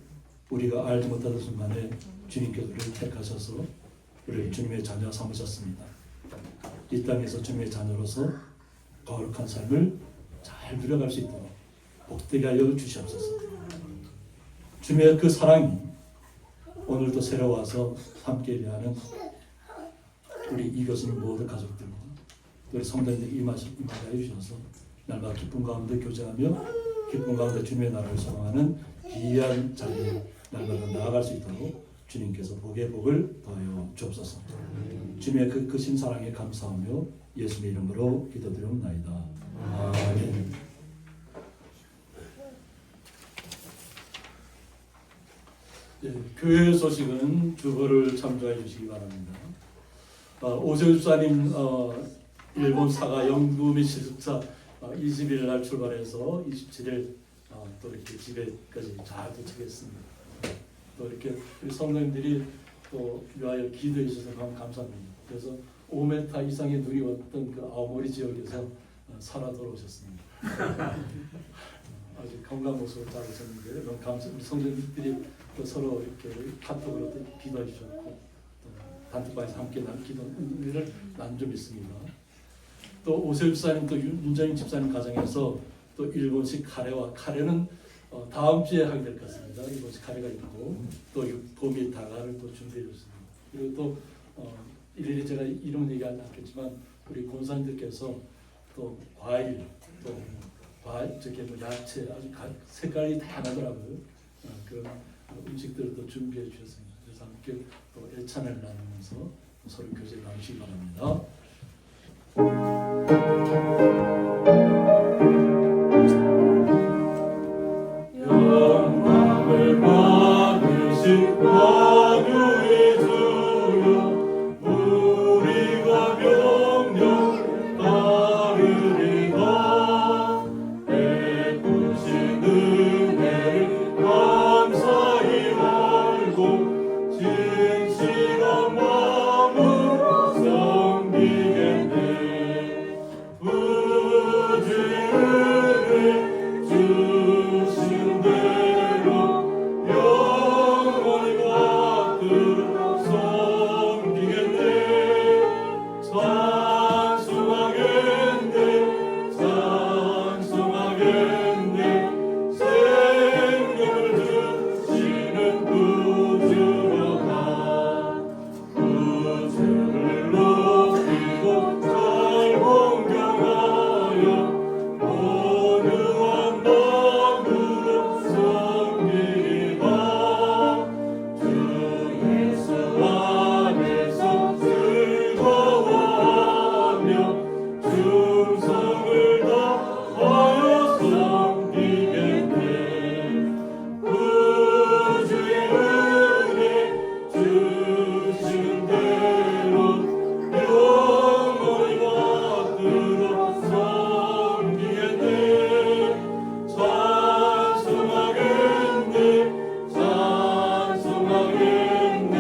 우리가 알지 못하던 순간에 주님께서 우리를 택하셔서 우리를 주님의 자녀 삼으셨습니다. 이 땅에서 주님의 자녀로서 거룩한 삶을 잘 누려갈 수 있도록 복되게 하여 주시옵소서. 주님의 그 사랑이 오늘도 새로워서 함께 일하는 우리 이 교수님 모든 가족들, 우리 성도님들 임하게 해주셔서 날마다 기쁨 가운데 교제하며 기쁨 가운데 주님의 나라를 소망하는 귀한 자리에 날마다 나아갈 수 있도록 주님께서 복의 복을 더하여 주옵소서. 주님의 그 크신 사랑에 감사하며 예수님의 이름으로 기도드리옵나이다. 아멘. 교회 소식은 주보를 참조해 주시기 바랍니다. 오세훈 집사님 일본 사가 영구 및 실습사 20일 날 출발해서 27일 또 이렇게 집에까지 잘 도착했습니다. 또 이렇게 우리 성도님들이 또 위하여 기도해 주셔서 감사합니다. 그래서 5m 이상의 눈이 왔던 그 아오모리 지역에서 살아 돌아오셨습니다. 아주 건강한 모습을 잘 오셨는데 너무 감사합니다. 우리 성도님들이 또 서로 이렇게 카톡으로 또 기도해 주셨고 또 단톡방에서 함께 기도 은혜를 나눈 점 있습니다. 또 오세훈 집사님 또 윤정인 집사님 가정에서 또 일본식 카레는 다음 주에 하게 될 것 같습니다. 일본식 카레가 있고 또 봄이 다가를 또 준비해 줬습니다. 그리고 또 일일이 제가 이런 얘기하지 않겠지만 우리 권사님들께서 또 과일, 또 저게 뭐 야채 아주 색깔이 다 나더라고요. 그런 음식들을 또 준비해 주셨습니다. 그래서 함께 또 애찬을 나누면서 서로 교제 나누시기 바랍니다. 영광을 받으신 만유의 주여 우리가 명령 따르리라 베푸신 은혜를 감사히 알고 진실한 마음으로 섬기겠네 부지의 은혜 주신 대로 영원히 받들어 섬기겠네 찬송하겠네 찬송하겠네 생명을 주시는 구주로다 구주를 높이고 잘 공경하여 온유한 마음으로 섬기리라 주 예수 안에서 즐거워하며 충성을 다하여 섬기겠네 구주의 은혜 주신 대로 영원히 받들어 섬기겠네 찬송하겠네 찬송하겠네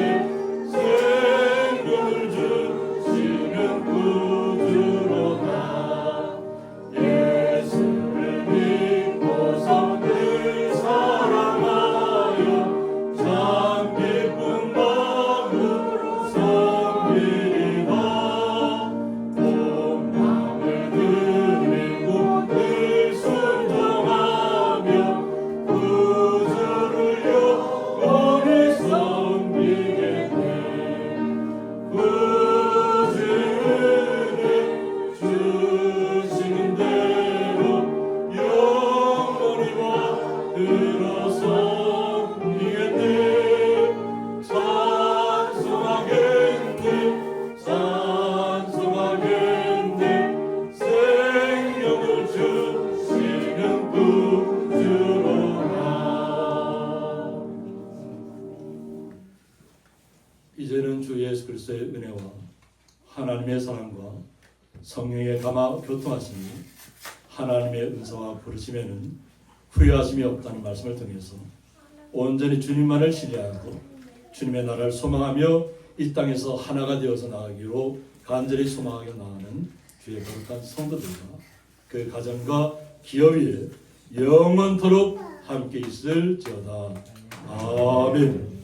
생명을 주시는 구주로다 예수를 믿고서 늘 사랑하여 참 기쁜 마음으로 섬기리라 온 마음을 드리고 늘 순종하며 구주를 영원히 섬기겠네 구주의 은혜 주시는 대로 영원히 받들어 섬기겠네 찬송하겠네 찬송하겠네 생명을 주시는 구주로다 이제는 주 예수 그리스도의 은혜와 하나님의 사랑과 성령의 감화 교통하심이 하나님의 은사와 부르심에는 후회하심이 없다는 말씀을 통해서 온전히 주님만을 신뢰하고 주님의 나라를 소망하며 이 땅에서 하나가 되어서 나가기로 간절히 소망하며 나가는 주의 거룩한 성도들과 그 가정과 기업 위에 영원토록 함께 있을지어다. 아멘.